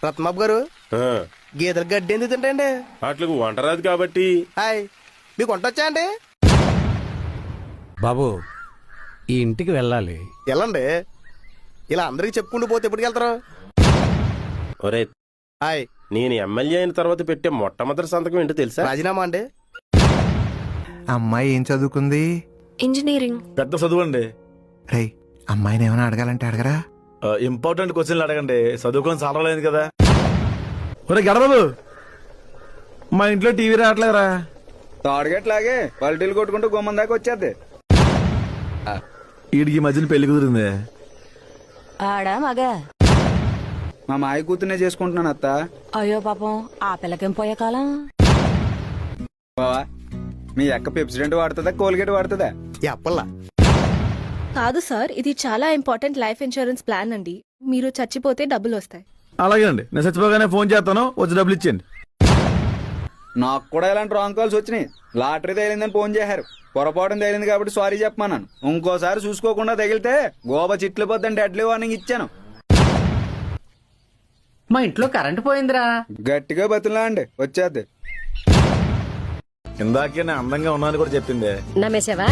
రత్నబాబు గారు ఆ, గేదెలు గడ్డి ఎందుకు తింటాయండి? వాటికి వంట రాదు కాబట్టి. హాయ్, మీకు వంట వచ్చా అండి? బాబు ఈ ఇంటికి వెళ్ళాలి. వెళ్ళండి. ఇలా అందరికి చెప్పుకుంటూ పోతే ఎప్పటికి వెళ్తారు? ఒరే, హాయ్, నేను ఎమ్మెల్యే అయిన తర్వాత పెట్టే మొట్టమొదటి సంతకం ఏంటో తెలుసా? రాజీనామా అండి. అమ్మాయి ఏం చదువుకుంది? ఇంజనీరింగ్. పెద్ద చదువు అండి. రేయ్, అమ్మాయిని ఏమైనా అడగాలంటే అడగరా. ఇంపార్టెంట్ క్వశ్చన్లు అడగండి, చదువుకొని సాలలేదు కదా. ఒరే గడబాబు, మా ఇంట్లో టీవీ రావట్లేదురా. తాడుగట్లాగే పల్టీలు కొట్టుకుంటూ గుమ్మం దాకా వచ్చేద్ది. వీడికి ఈ మధ్యన పెళ్లి కుదిరింది. ఆడా మగ? మా మాయ కూతుర్నే చేసుకుంటున్నాను అత్త. అయ్యో పాపం, ఆ పిల్లకేం పోయే కాలం. బావా, మీ అక్క పెప్సిడెంట్ వాడుతుందా కోల్గేట్ వాడుతుందా? ఎప్పల్లా కాదు సార్, ఇది చాలా ఇంపార్టెంట్ లైఫ్ ఇన్సూరెన్స్ ప్లాన్ అండి. మీరు చచ్చిపోతే డబ్బులు వస్తాయి. అలాగే అండి, నేను చచ్చిపోగానే ఫోన్ చేస్తాను, వచ్చి డబ్బులు ఇచ్చేయండి. నాకు కూడా ఇలాంటి రాంగ్ కాల్స్ వచ్చినాయి. లాటరీ తగిలిందని ఫోన్ చేశారు. పొరపాటున తగిలింది కాబట్టి సారీ చెప్పమన్నాను. ఇంకోసారి చూసుకోకుండా తగిలితే గోబా చిట్లు పోద్దని డెడ్లీ వార్నింగ్ ఇచ్చాను. మా ఇంట్లో కరెంటు పోయిందిరా. గట్టిగా బతులా అండి, వచ్చేద్ది. ఇందాకే నేను అందంగా ఉన్నాను కూడా చెప్పింది. నమ్మేశావా?